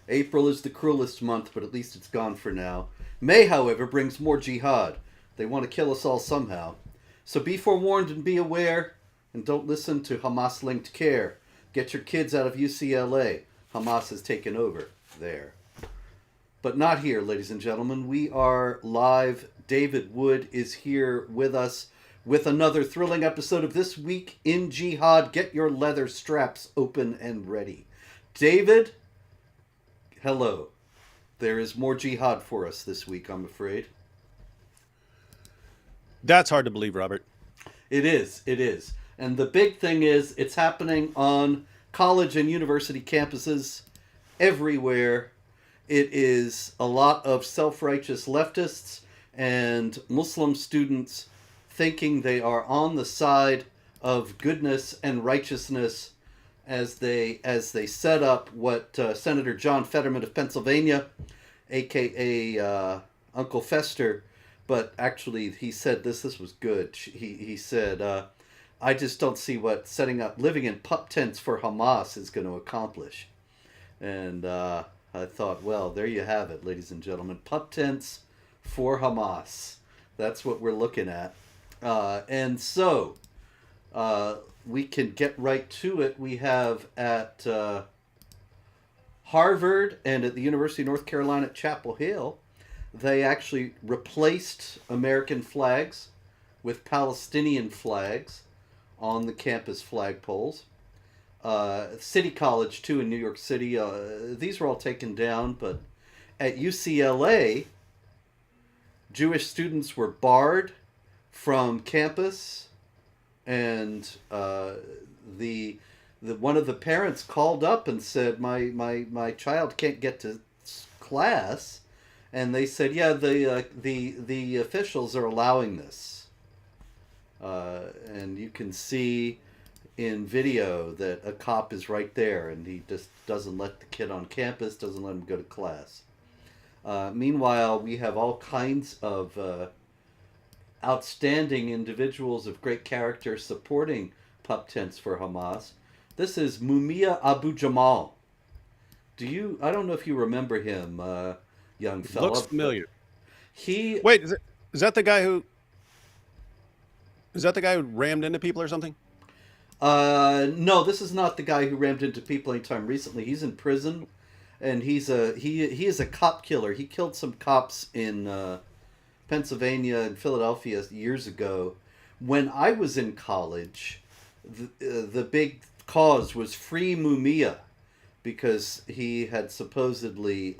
April is the cruelest month, but at least it's gone for now. May, however, brings more jihad. They want to kill us all somehow. So be forewarned and be aware, and don't listen to Hamas linked care. Get your kids out of UCLA. Hamas has taken over there. But not here, ladies and gentlemen. We are live. David Wood is here with us with another thrilling episode of This Week in Jihad. Get your leather straps open and ready. David, hello. There is more jihad for us this week, I'm afraid. That's hard to believe, Robert. It is. It is. And the big thing is it's happening on college and university campuses everywhere. It is a lot of self-righteous leftists and Muslim students thinking they are on the side of goodness and righteousness as they set up what Senator John Fetterman of Pennsylvania, aka Uncle Fester, but actually he said this was good. He said, I just don't see what living in pup tents for Hamas is going to accomplish. And I thought, well, there you have it, ladies and gentlemen. Pup tents for Hamas. That's what we're looking at. And so we can get right to it. We have at Harvard and at the University of North Carolina at Chapel Hill, they actually replaced American flags with Palestinian flags on the campus flagpoles. City College, too, in New York City, these were all taken down, but at UCLA, Jewish students were barred from campus, and the one of the parents called up and said, my child can't get to class, and they said, yeah, the officials are allowing this, and you can see in video that a cop is right there, and he just doesn't let the kid on campus, doesn't let him go to class. Meanwhile, we have all kinds of outstanding individuals of great character supporting pup tents for Hamas. This is Mumia Abu Jamal. I don't know if you remember him, young fella. Looks familiar. He Wait, is that the guy who rammed into people or something? No, this is not the guy who rammed into people anytime recently. He's in prison, and he is a cop killer. He killed some cops in Pennsylvania and Philadelphia years ago. When I was in college, the big cause was Free Mumia, because he had supposedly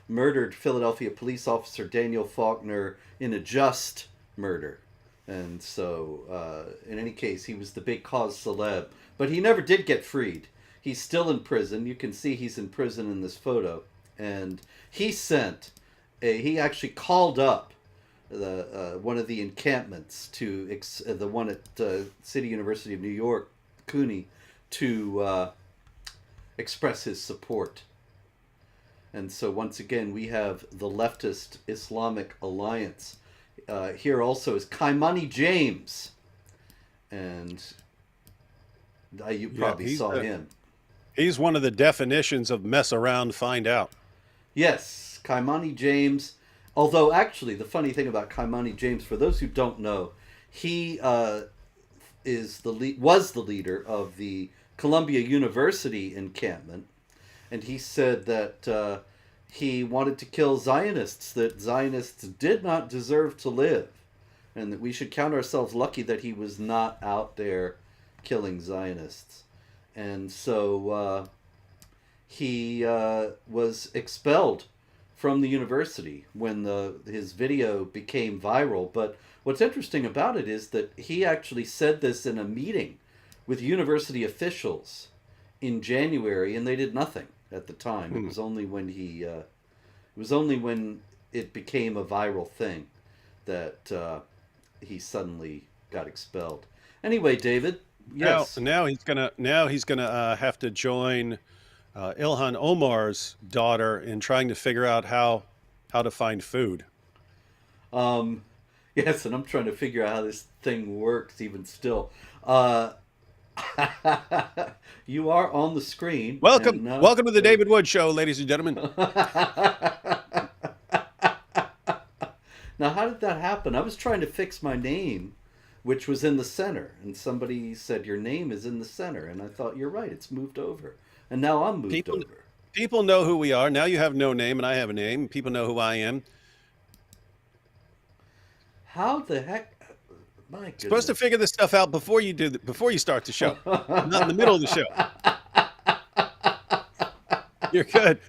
murdered Philadelphia police officer Daniel Faulkner in a just murder. And so, in any case, he was the big cause celeb. But he never did get freed. He's still in prison. You can see he's in prison in this photo. And he actually called up one of the encampments the one at City University of New York, CUNY, to express his support. And so once again, we have the leftist Islamic Alliance. Here also is Kaimani James, and you probably saw him. He's one of the definitions of mess around, find out. Yes, Kaimani James. Although, actually, the funny thing about Kaimani James, for those who don't know, he was the leader of the Columbia University encampment, and he said that he wanted to kill Zionists, that Zionists did not deserve to live, and that we should count ourselves lucky that he was not out there killing Zionists. And so he was expelled from the university when his video became viral. But what's interesting about it is that he actually said this in a meeting with university officials in January, and they did nothing at the time. It was only when it became a viral thing that he suddenly got expelled. Anyway, David, yes. Now he's gonna have to join Ilhan Omar's daughter in trying to figure out how to find food. Yes, and I'm trying to figure out how this thing works even still. You are on the screen, Welcome, and now. welcome to the David Wood Show, ladies and gentlemen. Now, how did that happen? I was trying to fix my name, which was in the center, and somebody said your name is in the center, and I thought you're right. It's moved over, and now I'm moved People, over. people know who we are. Now you have no name, and I have a name. People know who I am. How the heck? My Supposed to goodness. figure this stuff out before you before you start the show, not in the middle of the show. You're good.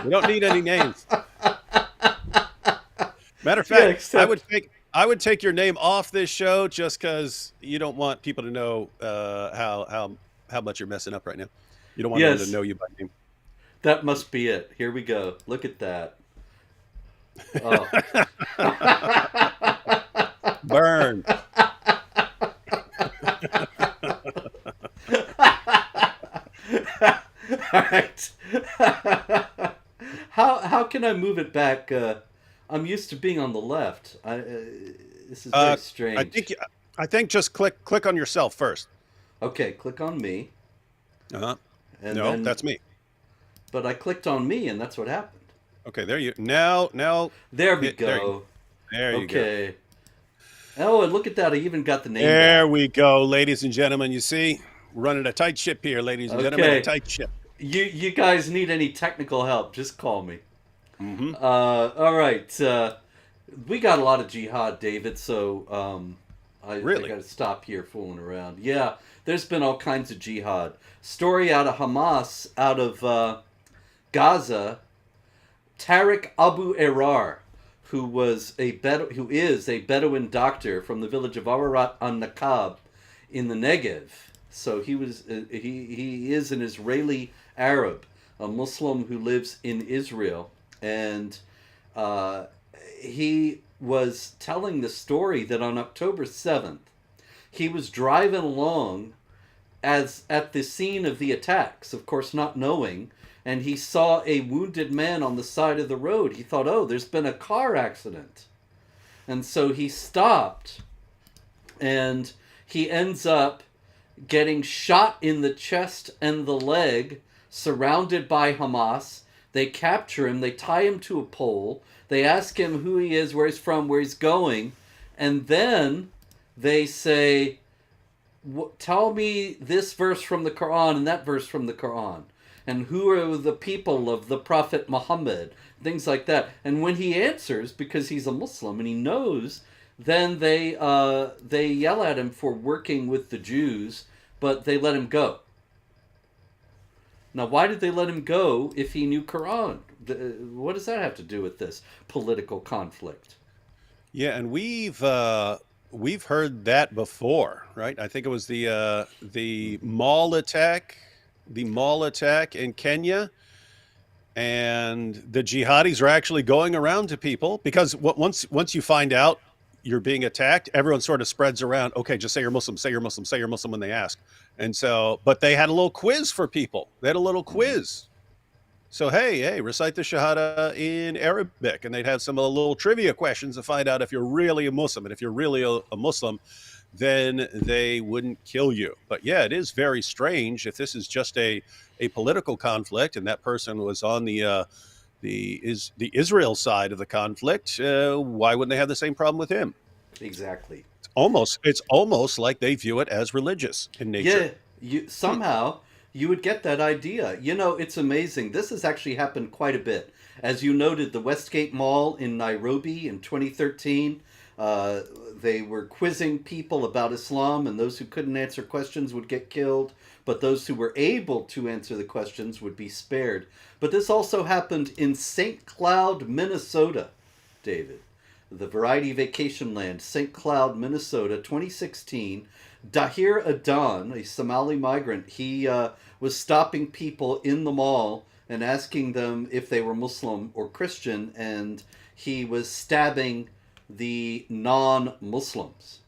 We don't need any names. Matter of Yeah, fact, except I would take your name off this show just because you don't want people to know how much you're messing up right now. You don't want them to yes, know you by name. that must be it. Here we go. Look at that. Oh. Burn. All right. How can I move it back? I'm used to being on the left. This is very Uh, I strange. think I think just click on yourself first. Okay, click on me, Uh-huh. and No, then that's me. but I clicked on me, and that's what happened. Okay, there you now There we hit go. there you go. Okay. Oh, and look at that! I even got the name There back. we go, ladies and gentlemen. You see, we're running a tight ship here, ladies and gentlemen, a Okay. tight ship. You guys need any technical help? Just call me. Hmm. All right. We got a lot of jihad, David. So I Really? got to stop here fooling around. Yeah, there's been all kinds of jihad. Story out of Hamas, out of Gaza. Tariq Abu Erar, who is a Bedouin doctor from the village of Ararat on Nakab in the Negev. So he is an Israeli Arab, a Muslim who lives in Israel, and uh, he was telling the story that on October 7th he was driving along as at the scene of the attacks, of course not knowing, and he saw a wounded man on the side of the road. He thought, "Oh, there's been a car accident." And so he stopped, and he ends up getting shot in the chest and the leg, surrounded by Hamas. They capture him, they tie him to a pole, they ask him who he is, where he's from, where he's going, and then they say, "Tell me this verse from the Quran and that verse from the Quran. And who are the people of the Prophet Muhammad?" Things like that. And when he answers, because he's a Muslim and he knows, then they yell at him for working with the Jews, but they let him go. Now, why did they let him go if he knew Quran? What does that have to do with this political conflict? Yeah, and we've heard that before, right? I think it was the mall attack in Kenya, and the jihadis are actually going around to people because once you find out you're being attacked, everyone sort of spreads around. Okay, just say you're Muslim, say you're Muslim, say you're Muslim when they ask. And so, but they had a little quiz for people. They had a little Mm-hmm. quiz. So hey, recite the Shahada in Arabic, and they'd have some little trivia questions to find out if you're really a Muslim. And if you're really a Muslim, then they wouldn't kill you. But yeah, it is very strange if this is just a political conflict, and that person was on the Israel side of the conflict. Why wouldn't they have the same problem with him? Exactly. It's almost like they view it as religious in nature. Yeah, you somehow you would get that idea. You know, it's amazing. This has actually happened quite a bit. As you noted, the Westgate Mall in Nairobi in 2013, uh, they were quizzing people about Islam, and those who couldn't answer questions would get killed, but those who were able to answer the questions would be spared. But this also happened in St. Cloud, Minnesota, David, the Variety Vacation Land, St. Cloud, Minnesota, 2016. Dahir Adan, a Somali migrant, he was stopping people in the mall and asking them if they were Muslim or Christian, and he was stabbing the non-Muslims.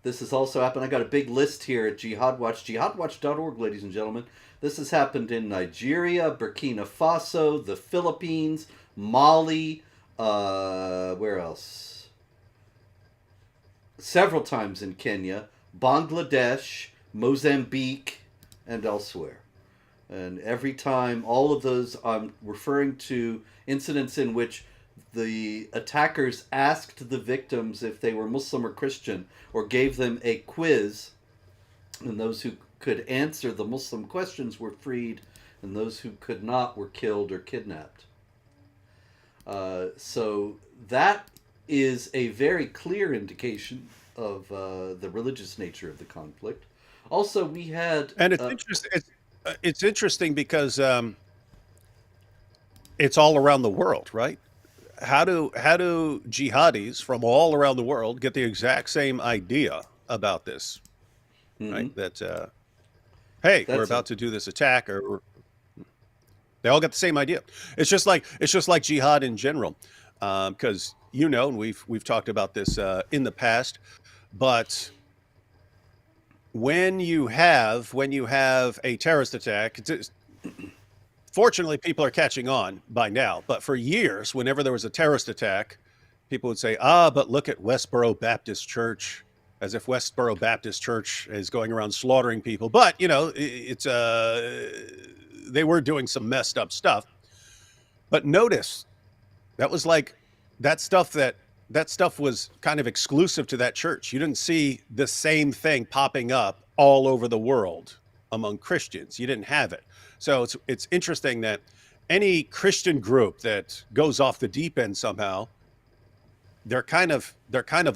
This has also happened. I got a big list here at Jihad Watch, jihadwatch.org, ladies and gentlemen. This has happened in Nigeria, Burkina Faso, the Philippines, Mali, where else? Several times in Kenya, Bangladesh, Mozambique, and elsewhere. And every time, all of those, I'm referring to incidents in which the attackers asked the victims if they were Muslim or Christian, or gave them a quiz, and those who could answer the Muslim questions were freed, and those who could not were killed or kidnapped. So that is a very clear indication of the religious nature of the conflict. Also, we had And it's interesting. It's interesting because it's all around the world, right? How do jihadis from all around the world get the exact same idea about this, right? mhm, That hey, we're that's a about to do this attack, or they all got the same idea. It's just like jihad in general, because and we've talked about this in the past, but when you have a terrorist attack, fortunately people are catching on by now. But for years, whenever there was a terrorist attack, people would say, but look at Westboro Baptist Church, as if Westboro Baptist Church is going around slaughtering people. But it's they were doing some messed up stuff. But notice that was like that stuff was kind of exclusive to that church. You didn't see the same thing popping up all over the world among Christians. You didn't have it. So it's interesting that any Christian group that goes off the deep end somehow, they're kind of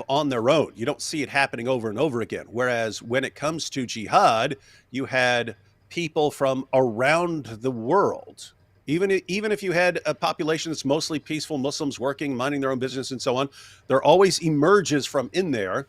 on their own. You don't see it happening over and over again. Whereas when it comes to jihad, you had people from around the world. Even if you had a population that's mostly peaceful, Muslims working, minding their own business, and so on, there always emerges from in there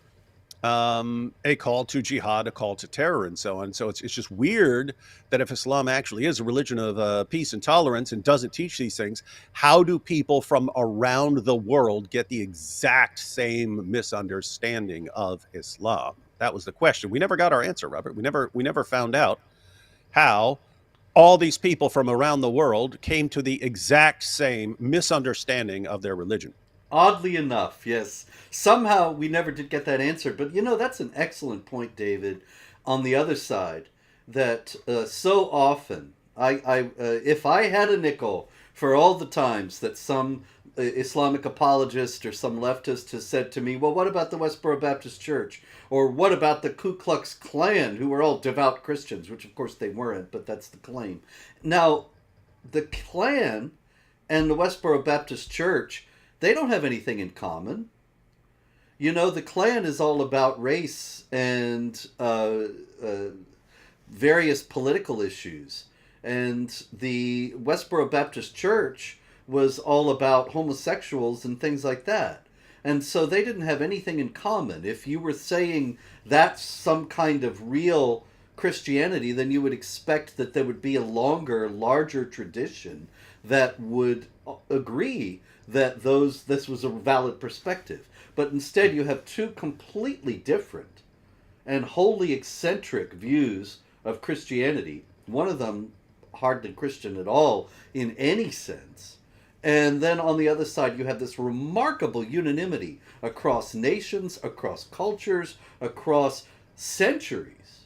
a call to jihad, a call to terror, and so on. So it's just weird that if Islam actually is a religion of peace and tolerance and doesn't teach these things, how do people from around the world get the exact same misunderstanding of Islam? That was the question. We never got our answer, Robert. We never found out how all these people from around the world came to the exact same misunderstanding of their religion. Oddly enough, yes. Somehow we never did get that answer, but that's an excellent point, David. On the other side, that so often, if I had a nickel for all the times that some Islamic apologist or some leftist has said to me, well, what about the Westboro Baptist Church? Or what about the Ku Klux Klan, who were all devout Christians, which of course they weren't, but that's the claim. Now, the Klan and the Westboro Baptist Church, they don't have anything in common. The Klan is all about race and various political issues. And the Westboro Baptist Church was all about homosexuals and things like that. And so they didn't have anything in common. If you were saying that's some kind of real Christianity, then you would expect that there would be a longer, larger tradition that would agree that this was a valid perspective. But instead you have two completely different and wholly eccentric views of Christianity. One of them hardly Christian at all in any sense. And then on the other side, you have this remarkable unanimity across nations, across cultures, across centuries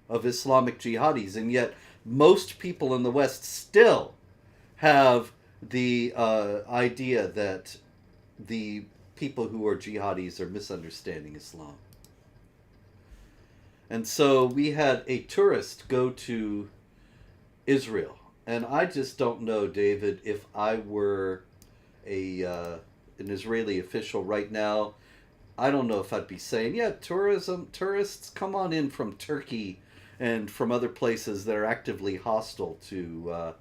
of Islamic jihadis. And yet most people in the West still have the idea that the people who are jihadis are misunderstanding Islam. And so we had a tourist go to Israel. And I just don't know, David, if I were an Israeli official right now, I don't know if I'd be saying, yeah, tourists, come on in from Turkey and from other places that are actively hostile to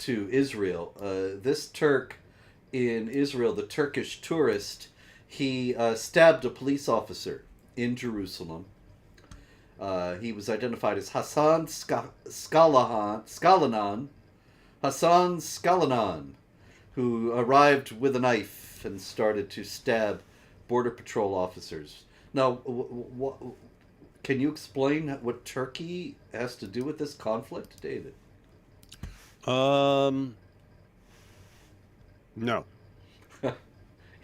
Israel. This Turk in Israel, the Turkish tourist, he stabbed a police officer in Jerusalem. He was identified as Hassan Skalanan, who arrived with a knife and started to stab Border Patrol officers. Now, can you explain what Turkey has to do with this conflict, David? Um, no.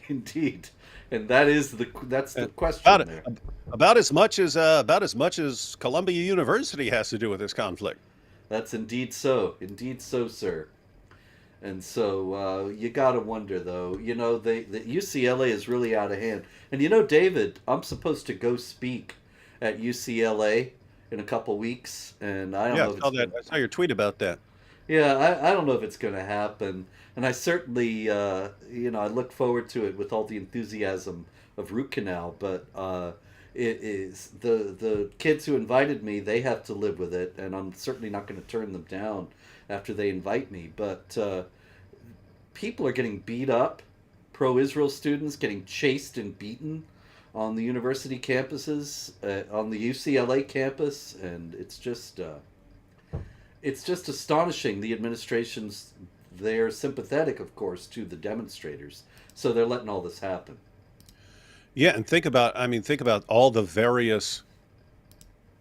Indeed, and that's the And question about there. about as much as Columbia University has to do with this conflict. That's indeed so, sir. And so you gotta wonder, though. The UCLA is really out of hand. And David, I'm supposed to go speak at UCLA in a couple weeks, and I don't Yeah, know if I it's saw that. going. I saw your tweet about that. Yeah, I don't know if it's going to happen. And I certainly, I look forward to it with all the enthusiasm of root canal. But it is the kids who invited me. They have to live with it, and I'm certainly not going to turn them down after they invite me. But people are getting beat up. Pro-Israel students getting chased and beaten on the university campuses, on the UCLA campus, and it's just astonishing. The administration's they're sympathetic, of course, to the demonstrators, so they're letting all this happen. Yeah, and think about all the various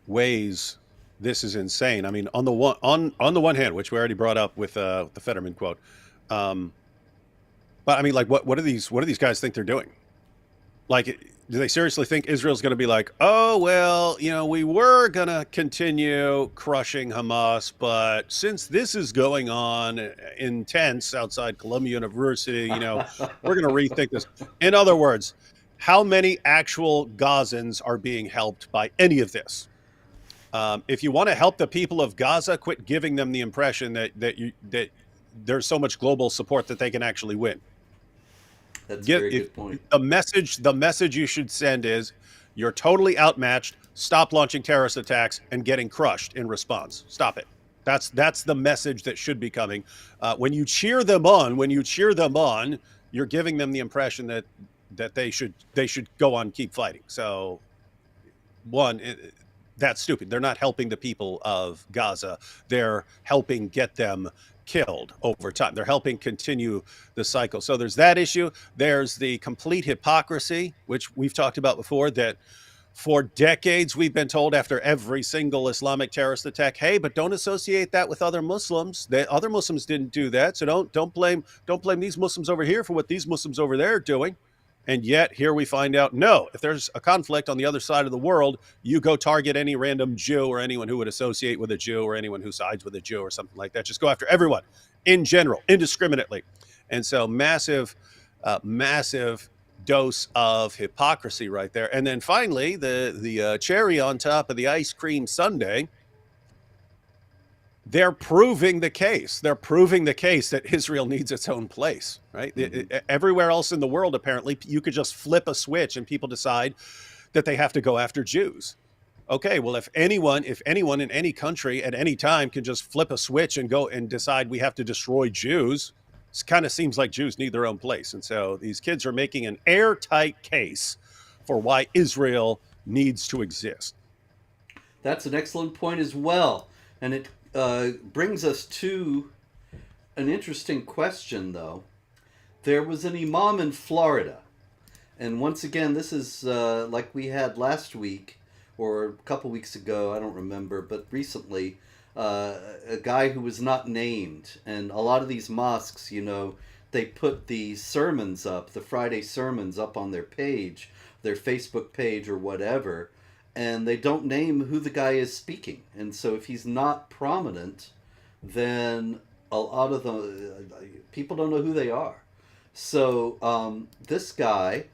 ways this is insane. I mean, on the one hand, which we already brought up with the Fetterman quote, um, but I mean, like, what do these guys think they're doing? Like, do they seriously think Israel's going to be like, oh, well, we were going to continue crushing Hamas, but since this is going on intense outside Columbia University, we're going to rethink this. In other words, how many actual Gazans are being helped by any of this? If you want to help the people of Gaza, quit giving them the impression that there's so much global support that they can actually win. That's a very good point. The message you should send is you're totally outmatched. Stop launching terrorist attacks and getting crushed in response. Stop it. That's the message that should be coming. When you cheer them on, you're giving them the impression that they should go on, keep fighting. So, that's stupid. They're not helping the people of Gaza. They're helping get them killed over time. They're helping continue the cycle. So there's that issue. There's the complete hypocrisy, which we've talked about before, that for decades we've been told after every single Islamic terrorist attack, hey, but don't associate that with other Muslims. The other Muslims didn't do that. So don't blame these Muslims over here for what these Muslims over there are doing. And yet here we find out, no, if there's a conflict on the other side of the world, you go target any random Jew or anyone who would associate with a Jew or anyone who sides with a Jew or something like that. Just go after everyone in general, indiscriminately. And so massive dose of hypocrisy right there. And then finally, the cherry on top of the ice cream sundae, they're proving the case. They're proving the case that Israel needs its own place, right? Mm-hmm. Everywhere else in the world, apparently, you could just flip a switch and people decide that they have to go after Jews. Okay, well, if anyone in any country at any time can just flip a switch and go and decide we have to destroy Jews, it kind of seems like Jews need their own place. And so these kids are making an airtight case for why Israel needs to exist. That's an excellent point as well. And it brings us to an interesting question, though. There was an imam in Florida. And once again, this is like we had last week or a couple weeks ago, I don't remember, but recently, a guy who was not named. And a lot of these mosques, they put the sermons up, the Friday sermons up on their page, their Facebook page or whatever, and they don't name who the guy is speaking. And so if he's not prominent, then a lot of the people don't know who they are. So this guy,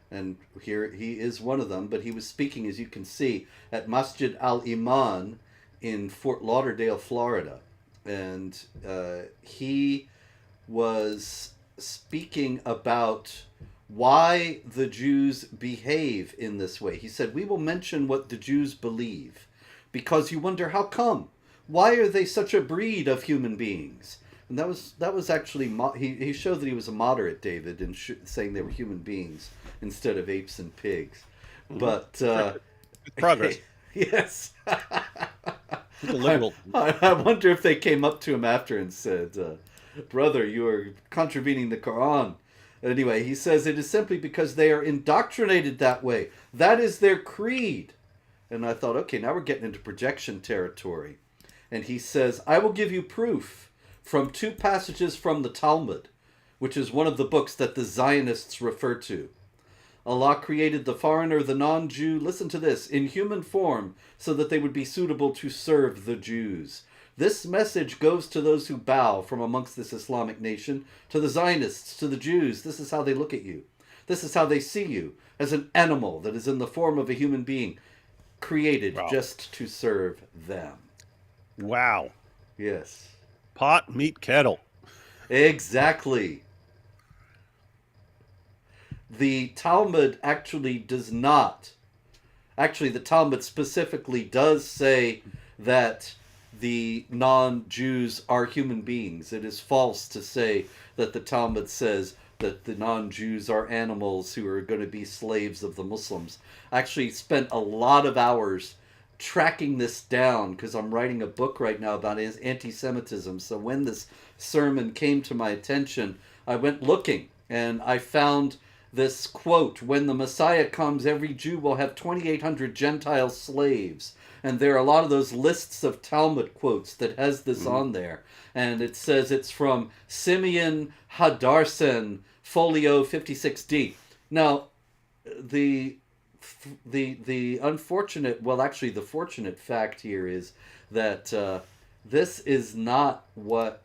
and here he is one of them, but he was speaking, as you can see, at Masjid Al-Iman in Fort Lauderdale, Florida. And he was speaking about why the Jews behave in this way. He said, we will mention what the Jews believe, because you wonder how come? Why are they such a breed of human beings? And that was actually, he showed that he was a moderate, David, in saying they were human beings instead of apes and pigs. Mm-hmm. But progress. Yes. Liberal. I wonder if they came up to him after and said, brother, you are contravening the Quran. Anyway, he says it is simply because they are indoctrinated that way. That is their creed. And I thought, okay, now we're getting into projection territory. And he says, I will give you proof from two passages from the Talmud. which is one of the books that the Zionists refer to. Allah created the foreigner, the non-Jew, listen to this, in human form, so that they would be suitable to serve the Jews. This message goes to those who bow from amongst this Islamic nation, to the Zionists, to the Jews. This is how they look at you. This is how they see you, as an animal that is in the form of a human being, created just to serve them. Wow. Yes. Pot, meat, kettle. Exactly. The Talmud actually does not. Actually, the Talmud specifically does say that the non-Jews are human beings. It is false to say that the Talmud says that the non-Jews are animals who are going to be slaves of the Muslims. I actually spent a lot of hours tracking this down because I'm writing a book right now about anti-Semitism. So when this sermon came to my attention, I went looking and I found this quote, when the Messiah comes, every Jew will have 2,800 Gentile slaves. And there are a lot of those lists of Talmud quotes that has this on there. And it says it's from Simeon Hadarsen, folio 56D. Now, the unfortunate, well, actually the fortunate fact here is that this is not what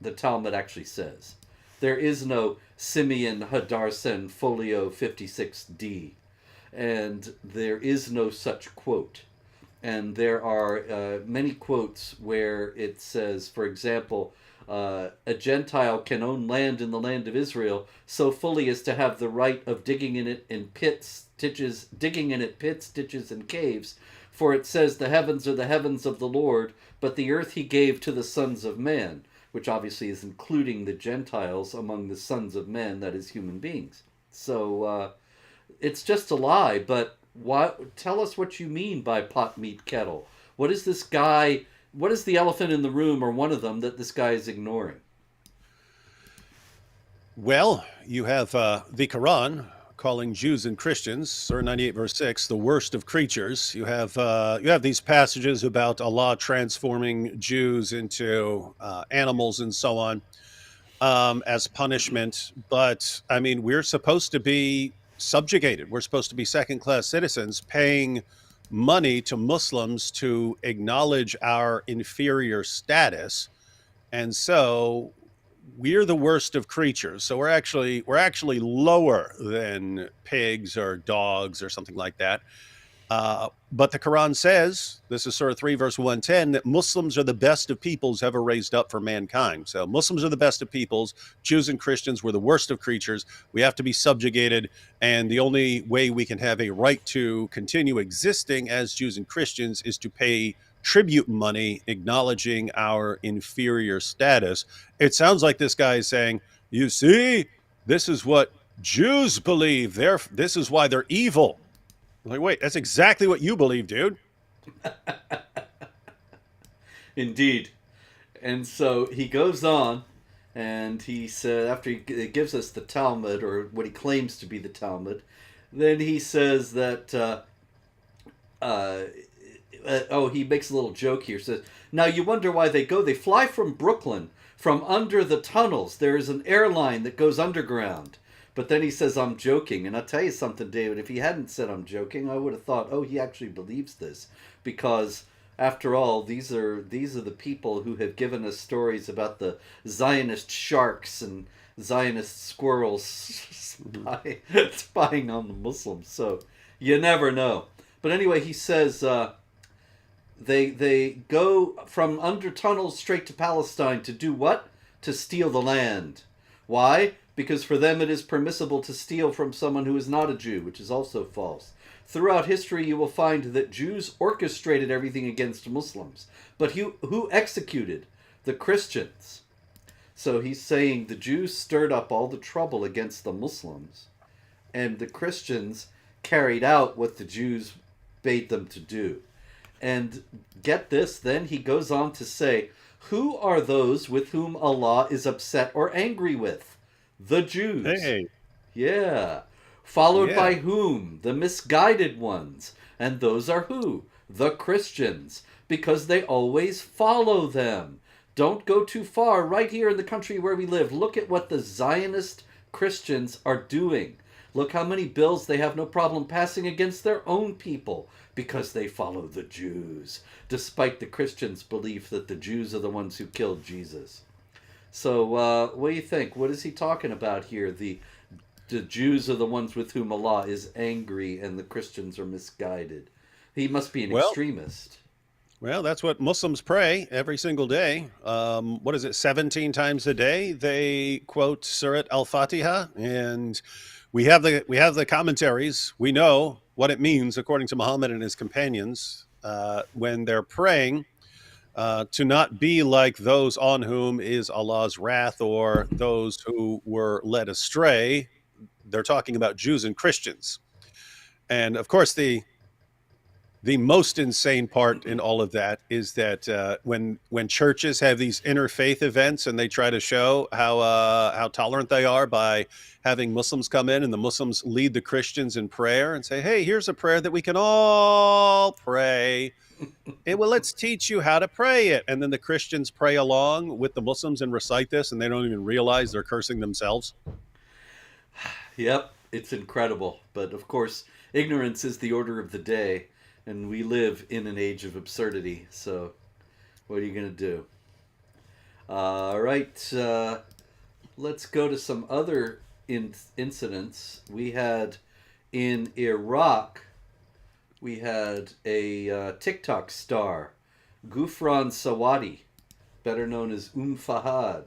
the Talmud actually says. There is no Simeon Hadarsen folio 56D, and there is no such quote. And there are many quotes where it says, for example, a Gentile can own land in the land of Israel so fully as to have the right of digging in it in pits, ditches, and caves. For it says, the heavens are the heavens of the Lord, but the earth he gave to the sons of man, which obviously is including the Gentiles among the sons of men, that is, human beings. So it's just a lie, but tell us what you mean by pot, meat, kettle. What is this guy, what is the elephant in the room, or one of them, that this guy is ignoring? Well, you have the Quran calling Jews and Christians, Surah 98 verse 6, the worst of creatures. You have these passages about Allah transforming Jews into animals and so on as punishment. But I mean, we're supposed to be subjugated. We're supposed to be second-class citizens paying money to Muslims to acknowledge our inferior status. And so we're the worst of creatures. So we're actually lower than pigs or dogs or something like that. But the Quran says, this is Surah 3, verse 110, that Muslims are the best of peoples ever raised up for mankind. So Muslims are the best of peoples. Jews and Christians were the worst of creatures. We have to be subjugated. And the only way we can have a right to continue existing as Jews and Christians is to pay tribute money acknowledging our inferior status. It sounds like this guy is saying, you see, this is what Jews believe. This is why they're evil. I'm like, wait, that's exactly what you believe, dude. Indeed. And so he goes on, and he said, after he gives us the Talmud, or what he claims to be the Talmud, then he says that, he makes a little joke here. Says, now you wonder why they go. They fly from Brooklyn, from under the tunnels. There is an airline that goes underground. But then he says, I'm joking. And I'll tell you something, David, if he hadn't said I'm joking, I would have thought, oh, he actually believes this. Because, after all, these are the people who have given us stories about the Zionist sharks and Zionist squirrels spying on the Muslims. So, you never know. But anyway, he says they go from under tunnels straight to Palestine to do what? To steal the land. Why? Because for them it is permissible to steal from someone who is not a Jew, which is also false. Throughout history you will find that Jews orchestrated everything against Muslims. But who executed? The Christians. So he's saying the Jews stirred up all the trouble against the Muslims, and the Christians carried out what the Jews bade them to do. And get this, then he goes on to say, who are those with whom Allah is upset or angry with? The Jews. Hey. Yeah. Followed by whom? The misguided ones. And those are who? The Christians. Because they always follow them. Don't go too far. Right here in the country where we live, look at what the Zionist Christians are doing. Look how many bills they have no problem passing against their own people because they follow the Jews, despite the Christians' belief that the Jews are the ones who killed Jesus. So, what do you think? What is he talking about here? The Jews are the ones with whom Allah is angry and the Christians are misguided. He must be an Well, extremist. well, that's what Muslims pray every single day. What is it? 17 times a day they quote Surat Al-Fatiha, and we have the commentaries. We know what it means according to Muhammad and his companions when they're praying to not be like those on whom is Allah's wrath or those who were led astray. They're talking about Jews and Christians, and of course the most insane part in all of that is that when churches have these interfaith events and they try to show how tolerant they are by having Muslims come in and the Muslims lead the Christians in prayer and say, "Hey, here's a prayer that we can all pray. Well, let's teach you how to pray it." And then the Christians pray along with the Muslims and recite this, and they don't even realize they're cursing themselves. Yep, it's incredible. But of course, ignorance is the order of the day, and we live in an age of absurdity. So, what are you going to do? All right, let's go to some other incidents. We had in Iraq, we had a TikTok star, Gufran Sawadi, better known as Fahad.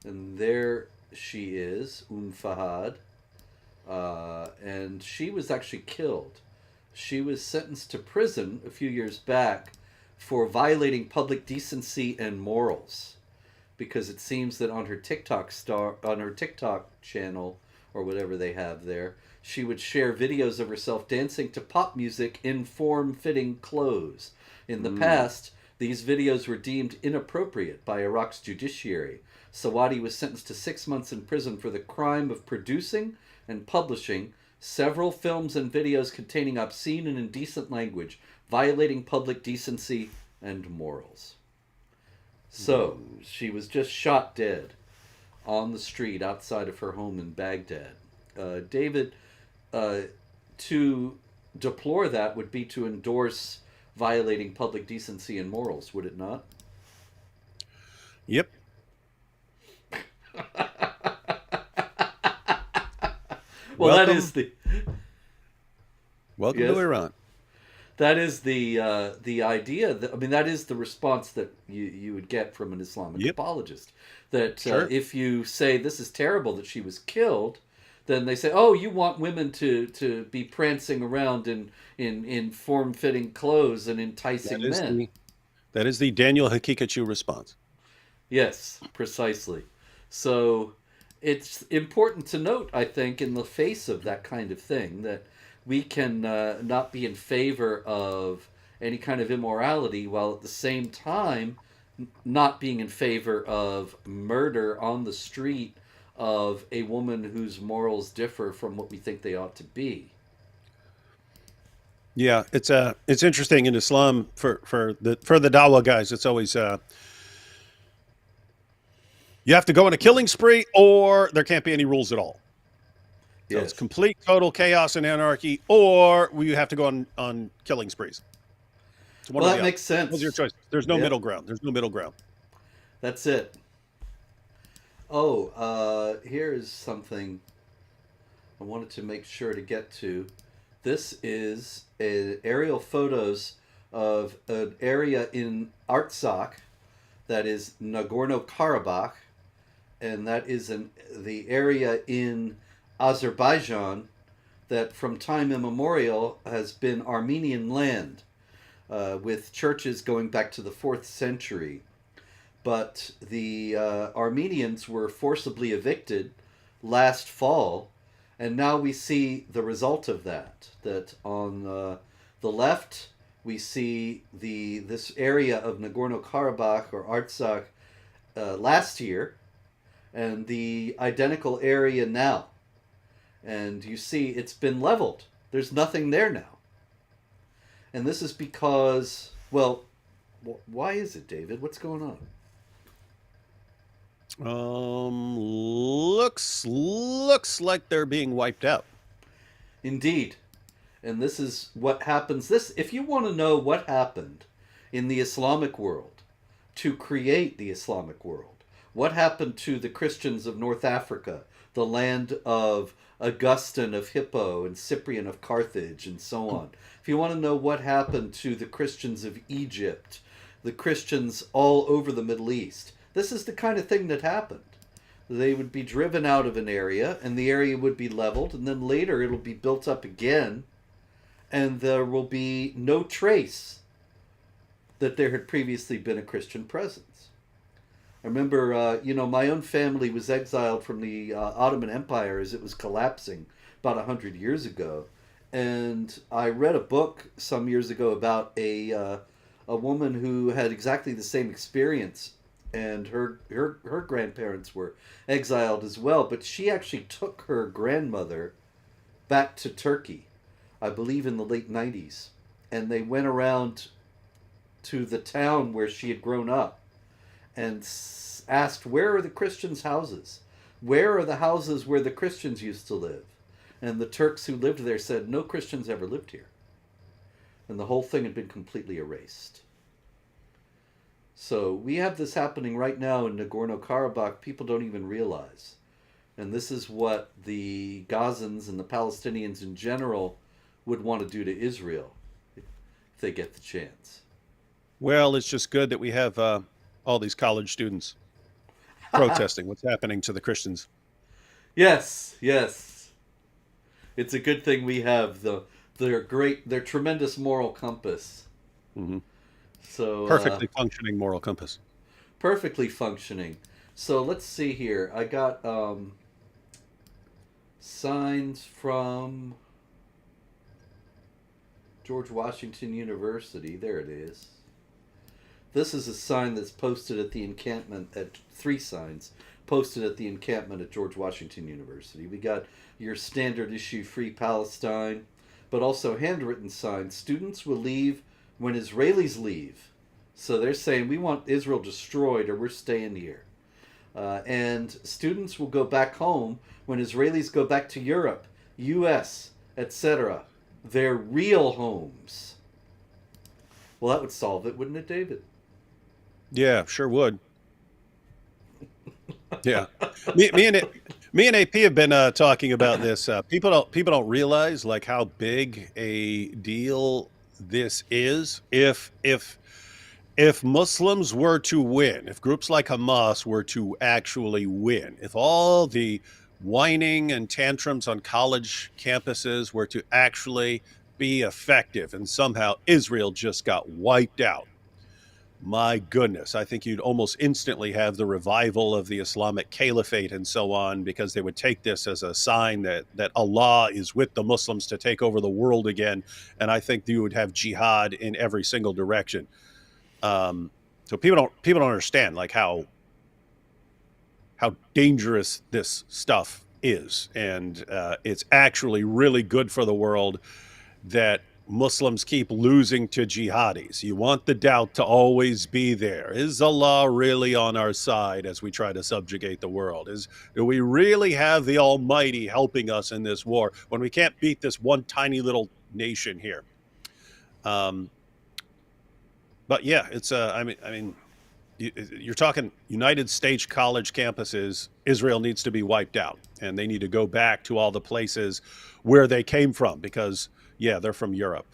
And there she is, Fahad. And she was actually killed. She was sentenced to prison a few years back for violating public decency and morals, because it seems that on her TikTok channel or whatever they have there, she would share videos of herself dancing to pop music in form-fitting clothes. In the past, these videos were deemed inappropriate by Iraq's judiciary. Sawadi was sentenced to 6 months in prison for the crime of producing and publishing several films and videos containing obscene and indecent language, violating public decency and morals. So, she was just shot dead on the street outside of her home in Baghdad. David, to deplore that would be to endorse violating public decency and morals, would it not? Yep. Well, that is the welcome yes? to Iran. That is the idea. That is the response that you would get from an Islamic apologist. That Sure. If you say this is terrible that she was killed, then they say, oh, you want women to be prancing around in form-fitting clothes and enticing men. That is the Daniel Hakikachu response. Yes, precisely. So it's important to note, I think, in the face of that kind of thing, that we can not be in favor of any kind of immorality while at the same time not being in favor of murder on the street of a woman whose morals differ from what we think they ought to be. Yeah, it's interesting in Islam for the Dawa guys. It's always you have to go on a killing spree, or there can't be any rules at all. So it's complete, total chaos and anarchy, or you have to go on killing sprees. So well, that makes sense. What's your choice? There's no middle ground. There's no middle ground. That's it. Oh, here is something I wanted to make sure to get to. This is aerial photos of an area in Artsakh, that is Nagorno-Karabakh, and that is the area in Azerbaijan that from time immemorial has been Armenian land, with churches going back to the 4th century. But the Armenians were forcibly evicted last fall, and now we see the result of that. That on the left, we see this area of Nagorno-Karabakh or Artsakh last year, and the identical area now. And you see it's been leveled. There's nothing there now. And this is because, well, why is it, David? What's going on? Looks like they're being wiped out. Indeed. And this is what happens. This, if you want to know what happened in the Islamic world to create the Islamic world, what happened to the Christians of North Africa, the land of Augustine of Hippo and Cyprian of Carthage, and so on. If you want to know what happened to the Christians of Egypt, the Christians all over the Middle East, this is the kind of thing that happened. They would be driven out of an area, and the area would be leveled, and then later it'll be built up again, and there will be no trace that there had previously been a Christian presence. I remember, my own family was exiled from the Ottoman Empire as it was collapsing about 100 years ago, and I read a book some years ago about a woman who had exactly the same experience, and her grandparents were exiled as well, but she actually took her grandmother back to Turkey, I believe in the late 90s, and they went around to the town where she had grown up and asked, where are the Christians' houses? Where are the houses where the Christians used to live? And the Turks who lived there said, no Christians ever lived here. And the whole thing had been completely erased. So we have this happening right now in Nagorno-Karabakh. People don't even realize. And this is what the Gazans and the Palestinians in general would want to do to Israel if they get the chance. Well, it's just good that we have all these college students protesting what's happening to the Christians. Yes, yes. It's a good thing we have their tremendous moral compass. Mm-hmm. So Perfectly functioning moral compass. perfectly functioning. So let's see here. I got signs from George Washington University. There it is. This is a sign that's posted at the encampment at 3 signs posted at the encampment at George Washington University. We got your standard issue Free Palestine, but also handwritten signs. Students will leave when Israelis leave. So they're saying we want Israel destroyed or we're staying here. And students will go back home when Israelis go back to Europe, US, etc. Their real homes. Well, that would solve it, wouldn't it, David? Yeah, sure would. Yeah, me and AP have been talking about this. People don't realize like how big a deal this is. If Muslims were to win, if groups like Hamas were to actually win, if all the whining and tantrums on college campuses were to actually be effective, and somehow Israel just got wiped out. My goodness, I think you'd almost instantly have the revival of the Islamic caliphate and so on, because they would take this as a sign that Allah is with the Muslims to take over the world again. And I think you would have jihad in every single direction. So people don't understand like how dangerous this stuff is, and it's actually really good for the world that Muslims keep losing to jihadis. You want the doubt to always be there. Is Allah really on our side as we try to subjugate the world? Do we really have the Almighty helping us in this war when we can't beat this one tiny little nation here? But yeah, it's you're talking United States college campuses. Israel needs to be wiped out, and they need to go back to all the places where they came from, because yeah, they're from Europe.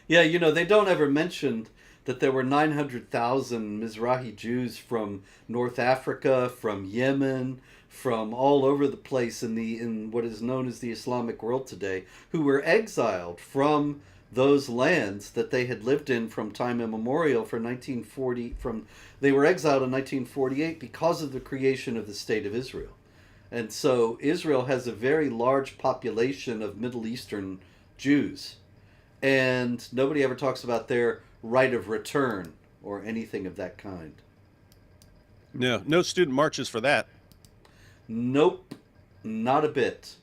Yeah, they don't ever mention that there were 900,000 Mizrahi Jews from North Africa, from Yemen, from all over the place in what is known as the Islamic world today, who were exiled from those lands that they had lived in from time immemorial for 1940. They were exiled in 1948 because of the creation of the State of Israel. And so Israel has a very large population of Middle Eastern Jews. And nobody ever talks about their right of return or anything of that kind. No student marches for that. Nope, not a bit.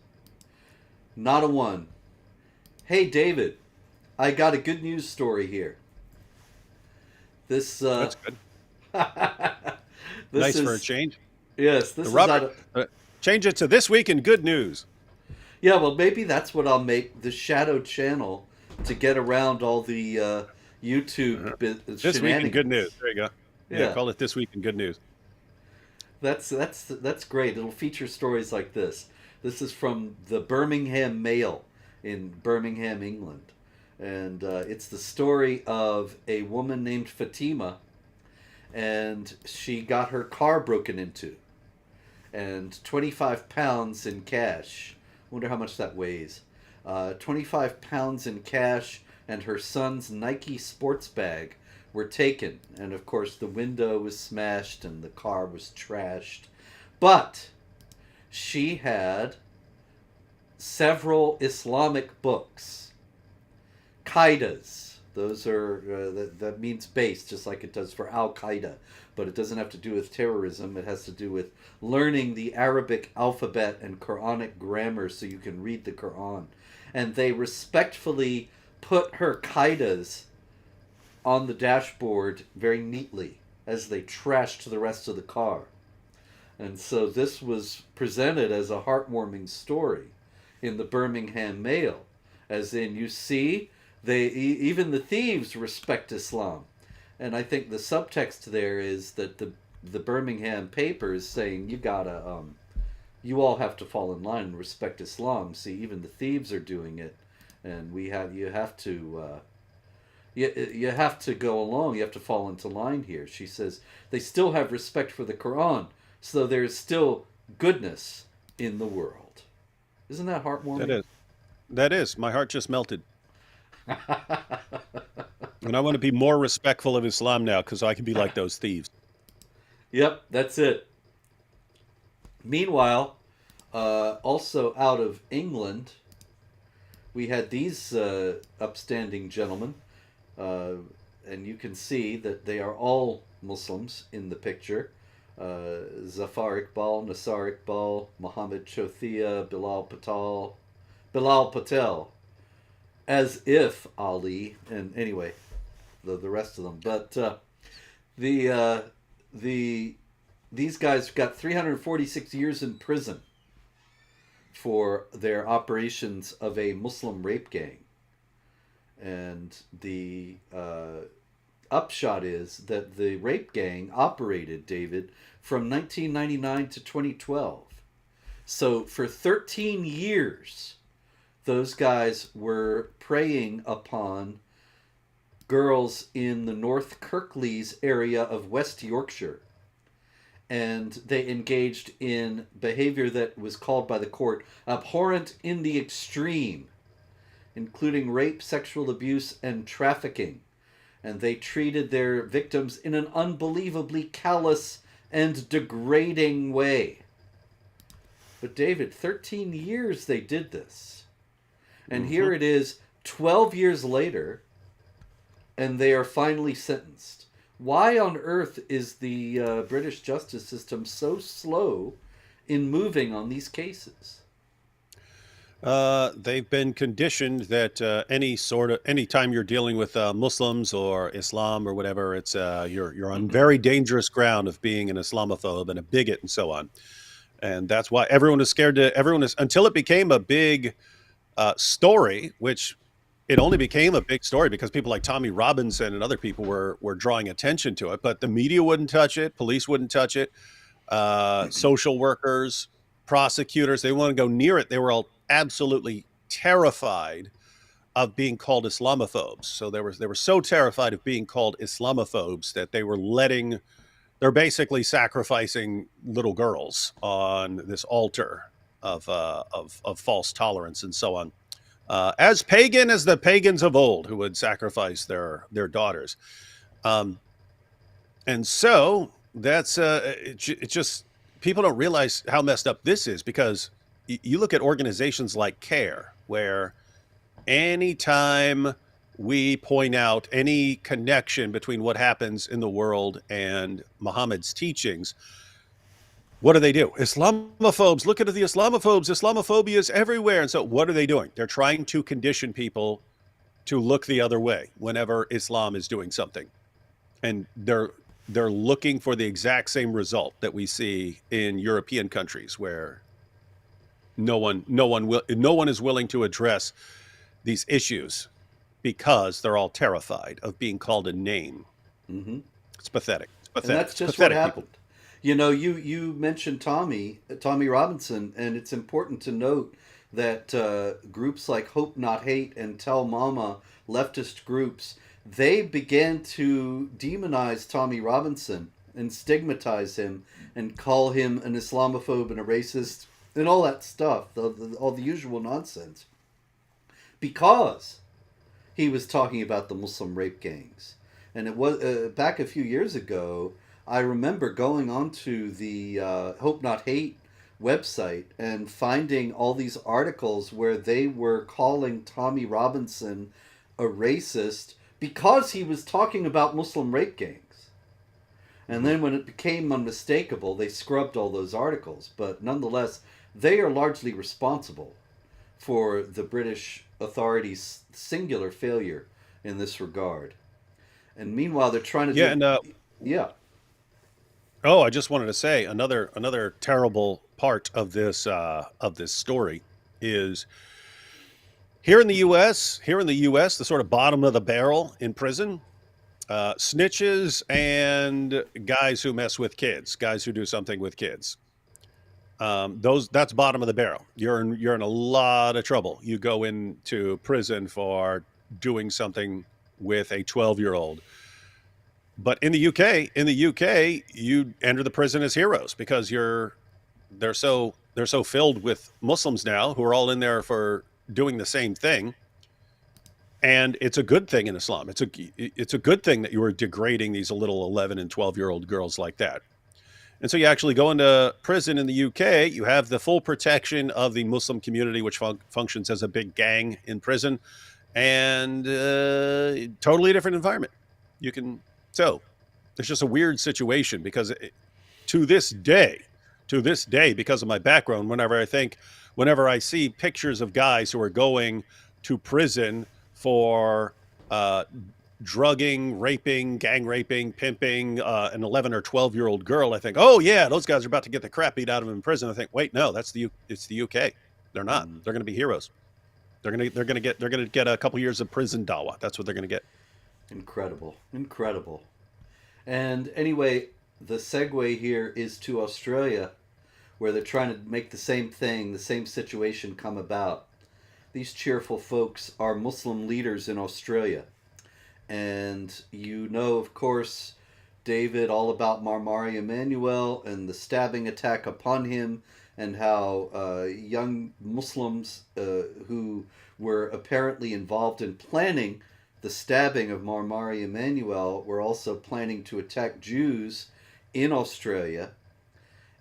Not a one. Hey, David, I got a good news story here. That's good. This Nice for a is change. yes. The This is Robert, out of change it to This Week in Good News. yeah. Well, maybe that's what I'll make the Shadow Channel to get around all the YouTube Uh-huh. This Week in Good News. shenanigans. There you go. Yeah, Yeah, call it This Week in Good News. that's great. It'll feature stories like this. This is from the Birmingham Mail in Birmingham, England, and it's the story of a woman named Fatima, and she got her car broken into, and 25 pounds in cash. Wonder how much that weighs. 25 pounds in cash and her son's Nike sports bag were taken. And of course, the window was smashed and the car was trashed. But she had several Islamic books, Qaidas. Those are that means base, just like it does for Al Qaeda, but it doesn't have to do with terrorism. It has to do with learning the Arabic alphabet and Quranic grammar so you can read the Quran. And they respectfully put her Qaidas on the dashboard very neatly as they trashed the rest of the car. And so this was presented as a heartwarming story in the Birmingham Mail, as in, you see, even the thieves respect Islam. And I think the subtext there is that the Birmingham paper is saying you all have to fall in line and respect Islam. See, even the thieves are doing it, and you have to you have to go along. You have to fall into line here. She says they still have respect for the Quran, so there is still goodness in the world. Isn't that heartwarming? That is. That is. My heart just melted. And I want to be more respectful of Islam now because I can be like those thieves. Yep, that's it. Meanwhile, also out of England, we had these upstanding gentlemen, and you can see that they are all Muslims in the picture. Zafar Iqbal, Nasar Iqbal, Mohammed Chothia, Bilal Patel, as if Ali, and anyway, the rest of them. But these guys got 346 years in prison for their operations of a Muslim rape gang. And the upshot is that the rape gang operated, David, from 1999 to 2012. So for 13 years, those guys were preying upon girls in the North Kirklees area of West Yorkshire. And they engaged in behavior that was called by the court abhorrent in the extreme, including rape, sexual abuse, and trafficking. And they treated their victims in an unbelievably callous and degrading way. But David, 13 years they did this. And here it is, 12 years later, and they are finally sentenced. Why on earth is the British justice system so slow in moving on these cases? They've been conditioned that any time you're dealing with Muslims or Islam or whatever, it's you're on very dangerous ground of being an Islamophobe and a bigot and so on. And that's why everyone is scared until it became a big story, which it only became a big story because people like Tommy Robinson and other people were drawing attention to it, but the media wouldn't touch it. Police wouldn't touch it. Social workers, prosecutors, they wouldn't go near it. They were all absolutely terrified of being called Islamophobes. So they were so terrified of being called Islamophobes that they're basically sacrificing little girls on this altar of false tolerance and so on. As pagan as the pagans of old who would sacrifice their daughters. And so that's it just people don't realize how messed up this is because you look at organizations like CARE, where anytime we point out any connection between what happens in the world and Muhammad's teachings, what do they do? Islamophobes, look at the Islamophobes. Islamophobia is everywhere. And so what are they doing? They're trying to condition people to look the other way whenever Islam is doing something. And they're they're looking for the exact same result that we see in European countries, where no one is willing to address these issues because they're all terrified of being called a name. Hmm. It's pathetic. It's And pathetic. that's It's just what pathetic, people. happened. You know, you mentioned Tommy Robinson, and it's important to note that groups like Hope Not Hate and Tell Mama, leftist groups, they began to demonize Tommy Robinson and stigmatize him and call him an Islamophobe and a racist and all that stuff, all the usual nonsense, because he was talking about the Muslim rape gangs. And it was back a few years ago. I remember going onto the Hope Not Hate website and finding all these articles where they were calling Tommy Robinson a racist because he was talking about Muslim rape gangs. And then when it became unmistakable, they scrubbed all those articles. But nonetheless, they are largely responsible for the British authorities' singular failure in this regard. And meanwhile, they're trying to Yeah, do. and Yeah. oh, I just wanted to say another terrible part of this story is here in the U.S. Here in the U.S., the sort of bottom of the barrel in prison, snitches and guys who mess with kids, guys who do something with kids. That's bottom of the barrel. You're in a lot of trouble. You go into prison for doing something with a 12-year-old. But in the UK, you enter the prison as heroes because they're so filled with Muslims now who are all in there for doing the same thing. And it's a good thing in Islam. It's a good thing that you are degrading these little 11 and 12-year-old girls like that. And so you actually go into prison in the UK, you have the full protection of the Muslim community, which functions as a big gang in prison, and totally different environment. You can, so it's just a weird situation because to this day, because of my background, whenever I see pictures of guys who are going to prison for drugging, raping, gang raping, pimping an 11 or 12-year-old girl, I think, oh yeah, those guys are about to get the crap beat out of them in prison. I think, wait, no, it's the UK. They're not. They're going to be heroes. They're going to get a couple years of prison dawa. That's what they're going to get. Incredible. Incredible. And anyway, the segue here is to Australia, where they're trying to make the same thing, the same situation come about. These cheerful folks are Muslim leaders in Australia. And you know, of course, David, all about Marmari Emmanuel and the stabbing attack upon him, and how young Muslims who were apparently involved in planning the stabbing of Marmari Emmanuel were also planning to attack Jews in Australia,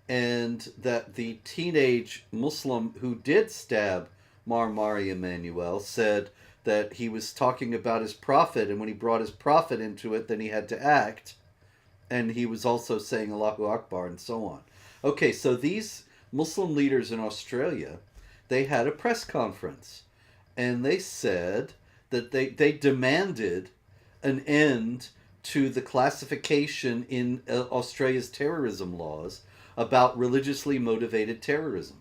and that the teenage Muslim who did stab Marmari Emmanuel said that he was talking about his prophet, and when he brought his prophet into it, then he had to act, and he was also saying Allahu Akbar and so on. Okay, so these Muslim leaders in Australia, they had a press conference, and they said that they demanded an end to the classification in Australia's terrorism laws about religiously motivated terrorism.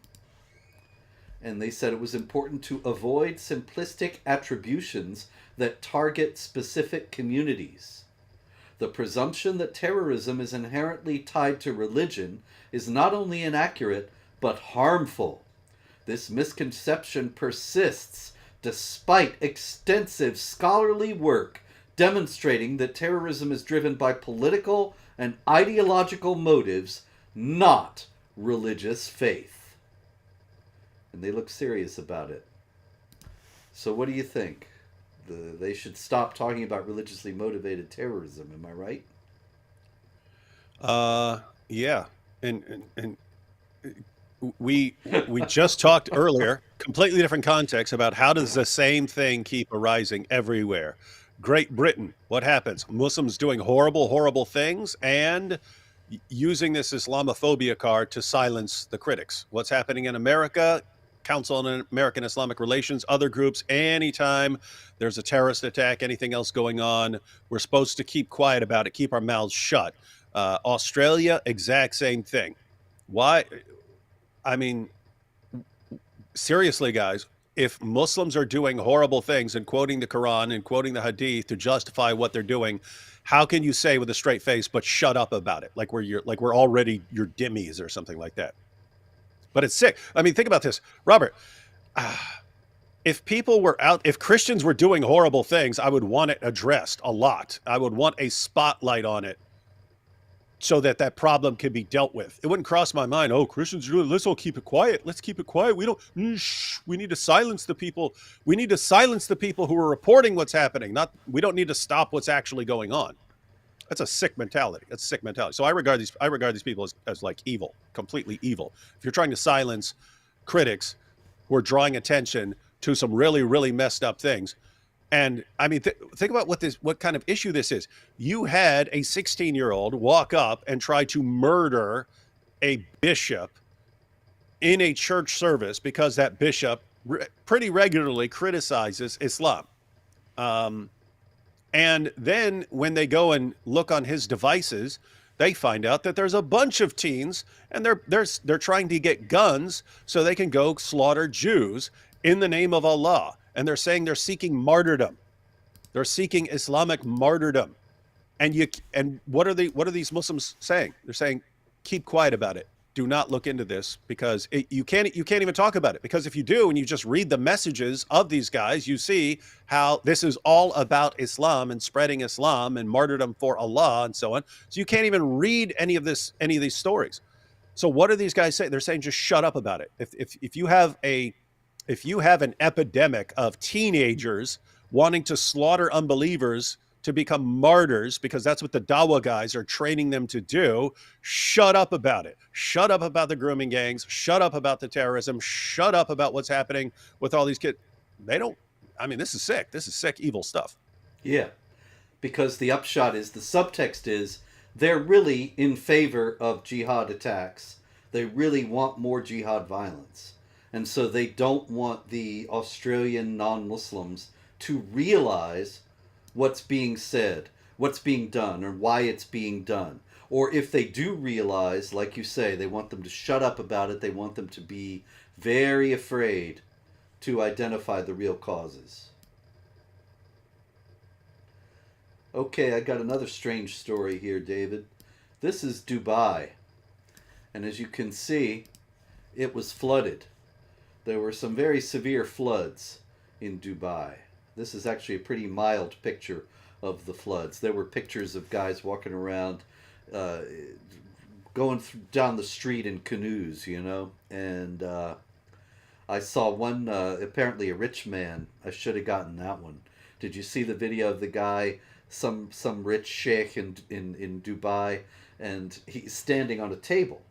And they said it was important to avoid simplistic attributions that target specific communities. The presumption that terrorism is inherently tied to religion is not only inaccurate, but harmful. This misconception persists despite extensive scholarly work demonstrating that terrorism is driven by political and ideological motives, not religious faith. And they look serious about it. So what do you think? They should stop talking about religiously motivated terrorism, am I right? Yeah. And we just talked earlier, completely different context, about how does the same thing keep arising everywhere. Great Britain, what happens? Muslims doing horrible things and using this Islamophobia card to silence the critics. What's happening in America? Council on American Islamic Relations, other groups, anytime there's a terrorist attack, anything else going on, we're supposed to keep quiet about it, keep our mouths shut. Australia, exact same thing. Why? I mean, seriously, guys, if Muslims are doing horrible things and quoting the Quran and quoting the Hadith to justify what they're doing, how can you say with a straight face, "But shut up about it"? Like we're already your dhimmis or something like that. But it's sick. I mean, think about this, Robert. If people were out, if Christians were doing horrible things, I would want it addressed a lot. I would want a spotlight on it so that that problem can be dealt with. It wouldn't cross my mind, oh, Christians are doing, let's all keep it quiet. Let's keep it quiet. We don't, shh, we need to silence the people. We need to silence the people who are reporting what's happening. We don't need to stop what's actually going on. That's a sick mentality. That's a sick mentality. So I regard these people as like evil, completely evil. If you're trying to silence critics who are drawing attention to some really, really messed up things. And I mean, think about what kind of issue this is. You had a 16-year-old walk up and try to murder a bishop in a church service because that bishop pretty regularly criticizes Islam. And then when they go and look on his devices, they find out that there's a bunch of teens and they're trying to get guns so they can go slaughter Jews in the name of Allah. And they're saying they're seeking martyrdom. They're seeking Islamic martyrdom. And what are these Muslims saying? They're saying, keep quiet about it. Do not look into this because you can't even talk about it. Because if you do and you just read the messages of these guys, you see how this is all about Islam and spreading Islam and martyrdom for Allah and so on. So you can't even read any of these stories. So what do these guys say? They're saying just shut up about it. If you have an epidemic of teenagers wanting to slaughter unbelievers to become martyrs, because that's what the Dawa guys are training them to do, shut up about it. Shut up about the grooming gangs. Shut up about the terrorism. Shut up about what's happening with all these kids. This is sick. This is sick, evil stuff. Yeah, because the upshot is, the subtext is, they're really in favor of jihad attacks. They really want more jihad violence. And so they don't want the Australian non-Muslims to realize what's being said, what's being done, or why it's being done. Or if they do realize, like you say, they want them to shut up about it. They want them to be very afraid to identify the real causes. Okay, I got another strange story here, David. This is Dubai. And as you can see, it was flooded. There were some very severe floods in Dubai. This is actually a pretty mild picture of the floods. There were pictures of guys walking around, going down the street in canoes, And I saw one, apparently a rich man. I should have gotten that one. Did you see the video of the guy, some rich sheikh in Dubai, and he's standing on a table?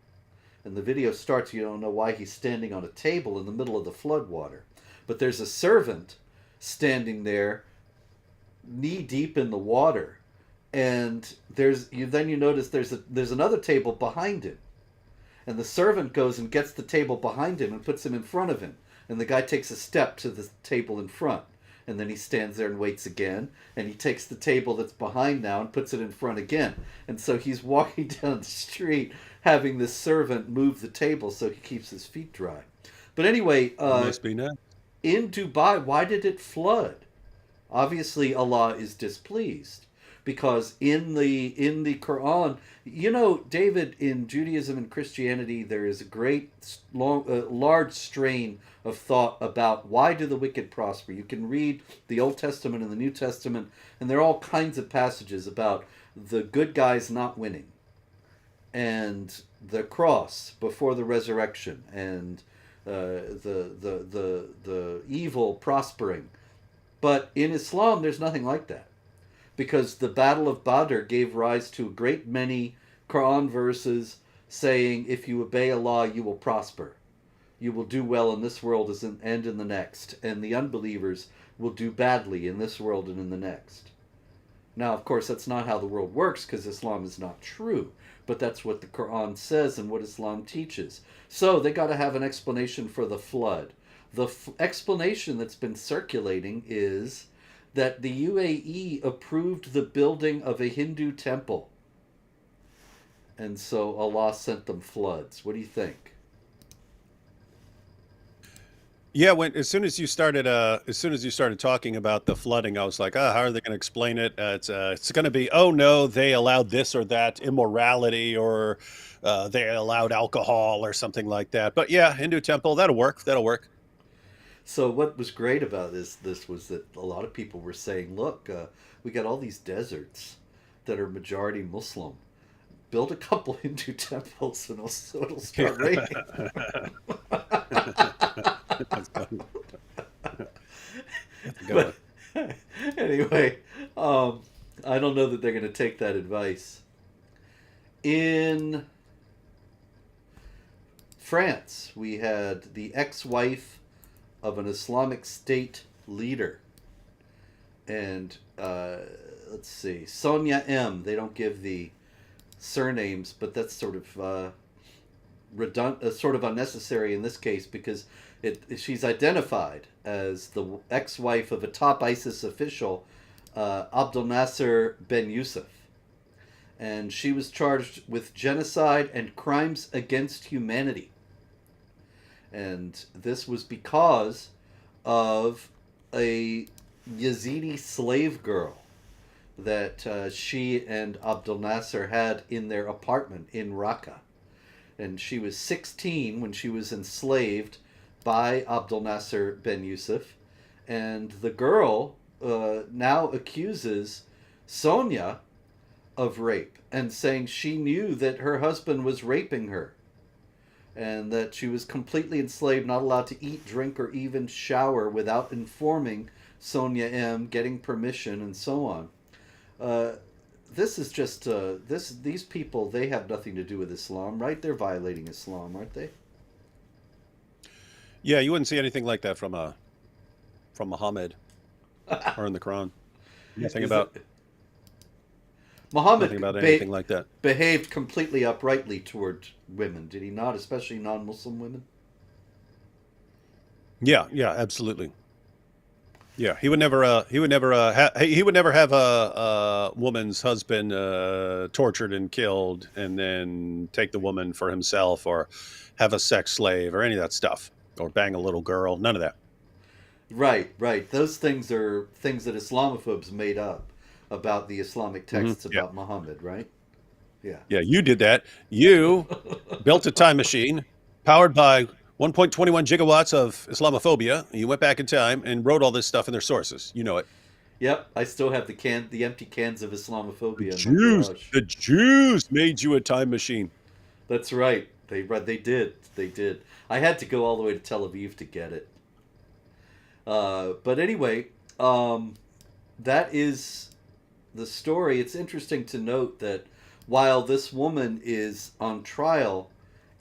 And the video starts, you don't know why he's standing on a table in the middle of the flood water. But there's a servant standing there knee deep in the water, and then you notice there's another table behind him, and the servant goes and gets the table behind him and puts him in front of him, and the guy takes a step to the table in front, and then he stands there and waits again, and he takes the table that's behind now and puts it in front again. And so he's walking down the street having this servant move the table so he keeps his feet dry. But anyway, must be nice. In Dubai, why did it flood? Obviously, Allah is displeased, because in the Quran, David, in Judaism and Christianity, there is a great large strain of thought about why do the wicked prosper. You can read the Old Testament and the New Testament, and there are all kinds of passages about the good guys not winning, and the cross before the resurrection, and the evil prospering. But in Islam, there's nothing like that, because the Battle of Badr gave rise to a great many Quran verses saying, if you obey Allah, you will prosper. You will do well in this world and in the next. And the unbelievers will do badly in this world and in the next. Now, of course, that's not how the world works, because Islam is not true. But that's what the Quran says and what Islam teaches. So they got to have an explanation for the flood. The explanation that's been circulating is that the UAE approved the building of a Hindu temple. and so Allah sent them floods. What do you think? Yeah, when as soon as you started talking about the flooding, I was like, how are they going to explain it? It's going to be, oh no, they allowed this or that immorality, or they allowed alcohol or something like that. But yeah, Hindu temple, that'll work. That'll work. So what was great about this was that a lot of people were saying, look, we got all these deserts that are majority Muslim. Build a couple Hindu temples and it'll start raining. That's funny. That's a good one. But anyway, I don't know that they're going to take that advice. In France, we had the ex-wife of an Islamic State leader, and let's see, Sonia M. They don't give the surnames, but that's sort of sort of unnecessary in this case because she's identified as the ex-wife of a top ISIS official, Abdel Nasser Ben Yusuf, and she was charged with genocide and crimes against humanity. And this was because of a Yazidi slave girl that she and Abdel Nasser had in their apartment in Raqqa. And she was 16 when she was enslaved by Abdel Nasser Ben Yusuf. And the girl now accuses Sonia of rape and saying she knew that her husband was raping her and that she was completely enslaved, not allowed to eat, drink, or even shower without informing Sonia M, getting permission, and so on. This is just these people. They have nothing to do with Islam, right? They're violating Islam, aren't they? Yeah, you wouldn't see anything like that from Muhammad or in the Quran. Nothing Is about it, Muhammad nothing about anything like that. behaved completely uprightly toward women, did he not? Especially non-Muslim women. Yeah, yeah, absolutely. Yeah, he would never have a woman's husband tortured and killed, and then take the woman for himself, or have a sex slave, or any of that stuff, or bang a little girl. None of that. Right, right. Those things are things that Islamophobes made up about the Islamic texts Yeah, about Muhammad, right? Yeah. yeah, you did that. You built a time machine powered by 1.21 gigawatts of Islamophobia. You went back in time and wrote all this stuff in their sources. You know it. Yep, I still have the empty cans of The Islamophobia in my Jews, garage. the Jews made you a time machine. That's right. They did. They did. I had to go all the way to Tel Aviv to get it. But anyway, that is the story. It's interesting to note that while this woman is on trial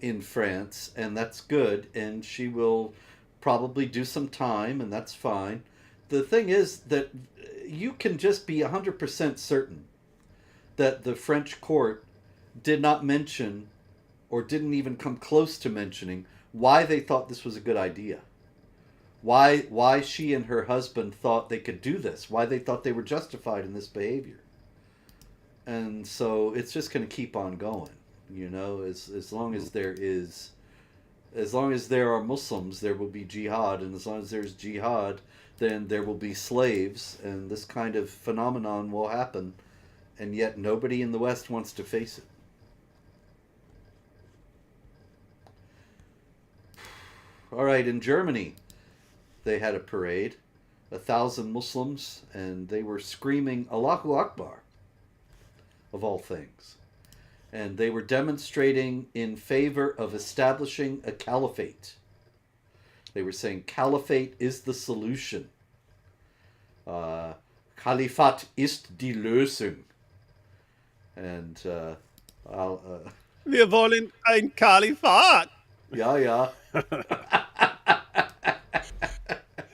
in France, and that's good, and she will probably do some time, and that's fine. The thing is that you can just be 100% certain that the French court did not mention, or didn't even come close to mentioning, why they thought this was a good idea. Why she and her husband thought they could do this, why they thought they were justified in this behavior. And so it's just going to keep on going, as long as as long as there are Muslims, there will be jihad, and as long as there's jihad, then there will be slaves, and this kind of phenomenon will happen, and yet nobody in the West wants to face it. All right, in Germany, they had a parade, 1,000 Muslims, and they were screaming Allahu Akbar, of all things. And they were demonstrating in favor of establishing a caliphate. They were saying caliphate is the solution. Kalifat ist die Lösung. And Wir wollen ein Kalifat. yeah, yeah.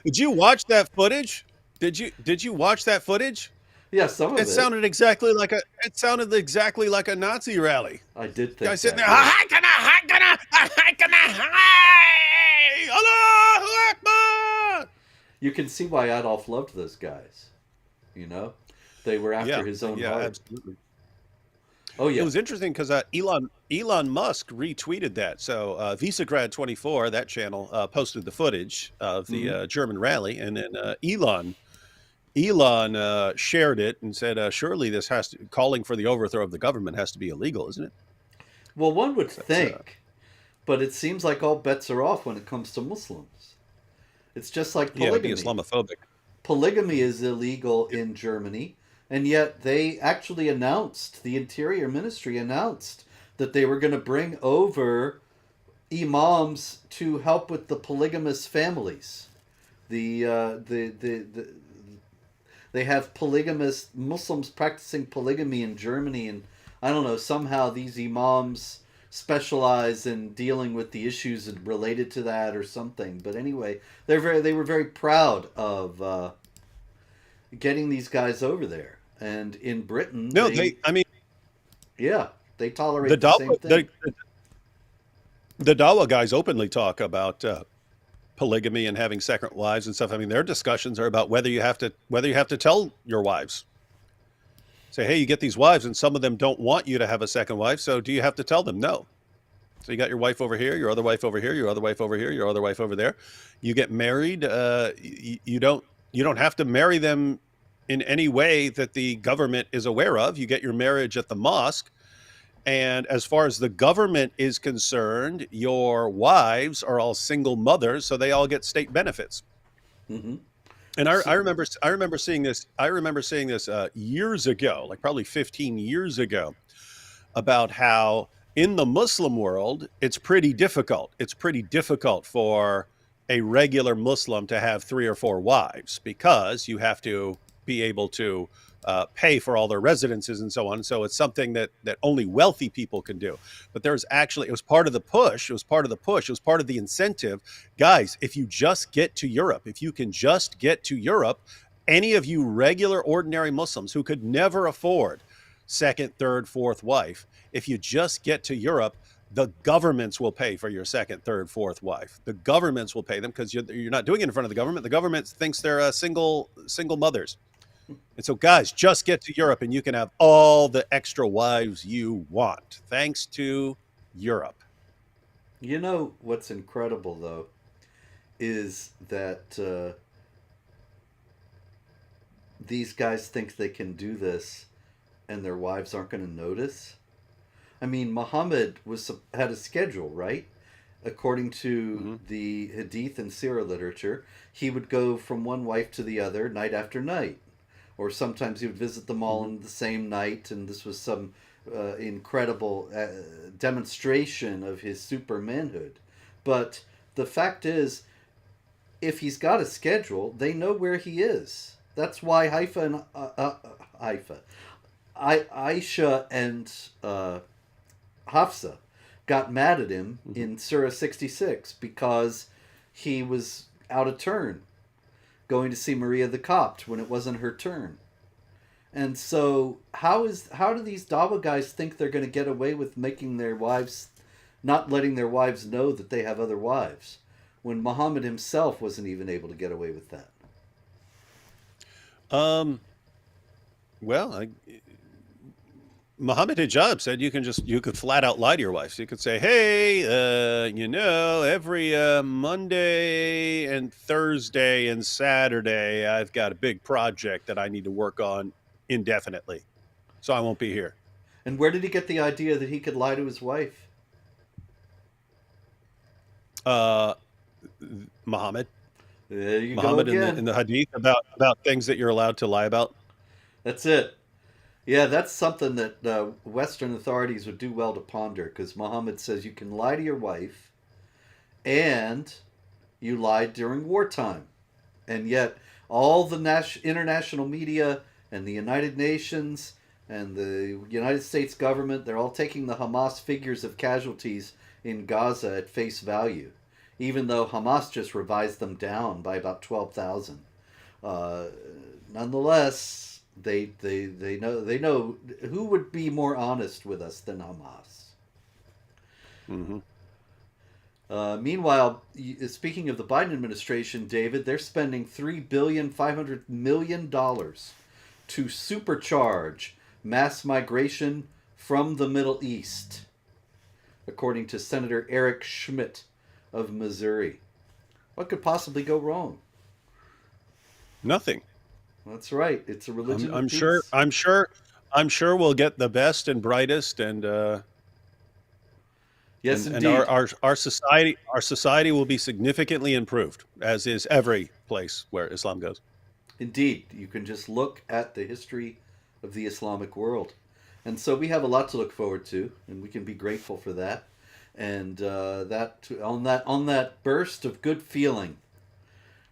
Did you watch that footage? Did you watch that footage? Yeah, some of It sounded exactly like a Nazi rally. I did think Guy sitting there, that. Allahu Akbar. You can see why Adolf loved those guys. They were after his own yeah, heart. absolutely. Oh It yeah. was interesting because Elon Musk retweeted that. So VisaGrad24, that channel, posted the footage of the Hmm. German rally, and then Elon shared it and said, "Surely this has to calling for the overthrow of the government has to be illegal, isn't it?" Well, one would So that's think, but it seems like all bets are off when it comes to Muslims. It's just like yeah, it'd be polygamy. Islamophobic. Polygamy is illegal Yep. in Germany, and yet they actually announced, the Interior Ministry announced that they were going to bring over imams to help with the polygamous families. The they have polygamous Muslims practicing polygamy in Germany, and I don't know, somehow these imams specialize in dealing with the issues related to that or something. But anyway, they were very proud of getting these guys over there. And in Britain, No, I mean, yeah, they the tolerate the Dawa, same thing. the Dawa guys openly talk about polygamy and having second wives and stuff. I mean, their discussions are about whether you have to tell your wives. Say, hey, you get these wives, and some of them don't want you to have a second wife. So, do you have to tell them no? So you got your wife over here, your other wife over here, your other wife over here, your other wife over there. You get married. You don't have to marry them in any way that the government is aware of. You get your marriage at the mosque. And as far as the government is concerned, your wives are all single mothers, so they all get state benefits. Hmm. And I, So, I remember I remember seeing this. I remember seeing this years ago, like probably 15 years ago, about how in the Muslim world it's pretty difficult. It's pretty difficult for a regular Muslim to have three or four wives because you have to be able to pay for all their residences and so on. So it's something that only wealthy people can do. But there's actually it was part of the push. It was part of the push. It was part of the incentive, guys. If you just get to Europe, if you can just get to Europe, any of you regular, ordinary Muslims who could never afford second, third, fourth wife, if you just get to Europe, the governments will pay for your second, third, fourth wife. The governments will pay them because you're not doing it in front of the government. The government thinks they're single mothers. And so, guys, just get to Europe and you can have all the extra wives you want, thanks to Europe. you know what's incredible though is that these guys think they can do this, and their wives aren't going to notice. I mean, Muhammad had a schedule, right? According Mm-hmm. to the Hadith and Sirah literature, he would go from one wife to the other night after night, or sometimes he would visit them all Mm-hmm. in the same night. And this was some incredible demonstration of his super manhood. But the fact is, if he's got a schedule, they know where he is. That's why Haifa, Aisha, and Hafsa got mad at him Mm-hmm. in Surah 66 because he was out of turn going to see Maria the Copt when it wasn't her turn. And so how do these Dawa guys think they're going to get away with making their wives not letting their wives know that they have other wives when Muhammad himself wasn't even able to get away with that? Um, well, Muhammad Hijab said you could flat out lie to your wife. So you could say, "Hey, every Monday and Thursday and Saturday, I've got a big project that I need to work on indefinitely, so I won't be here." And where did he get the idea that he could lie to his wife? Uh, Muhammad, There you go Muhammad in the again. in the Hadith about things that you're allowed to lie about. That's it. Yeah, that's something that Western authorities would do well to ponder, because Muhammad says you can lie to your wife and you lied during wartime. And yet, all the international media and the United Nations and the United States government, they're all taking the Hamas figures of casualties in Gaza at face value, even though Hamas just revised them down by about 12,000. Uh, Nonetheless, they know who would be more honest with us than Hamas. Hmm. Meanwhile, speaking of the Biden administration, David, they're spending $3,500,000,000 to supercharge mass migration from the Middle East, according to Senator Eric Schmidt of Missouri. What could possibly go wrong? Nothing. That's right. It's a religion of I'm sure. peace. I'm sure we'll get the best and brightest, and Yes, and indeed. our society will be significantly improved, as is every place where Islam goes. Indeed. You can just look at the history of the Islamic world. And so we have a lot to look forward to, and we can be grateful for that. And on that burst of good feeling,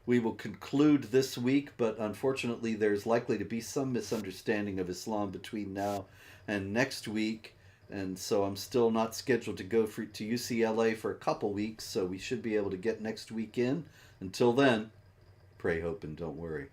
we will conclude this week. But unfortunately, there's likely to be some misunderstanding of Islam between now and next week. And so I'm still not scheduled to go to UCLA for a couple weeks. So we should be able to get next week in. Until then, pray, hope, and don't worry.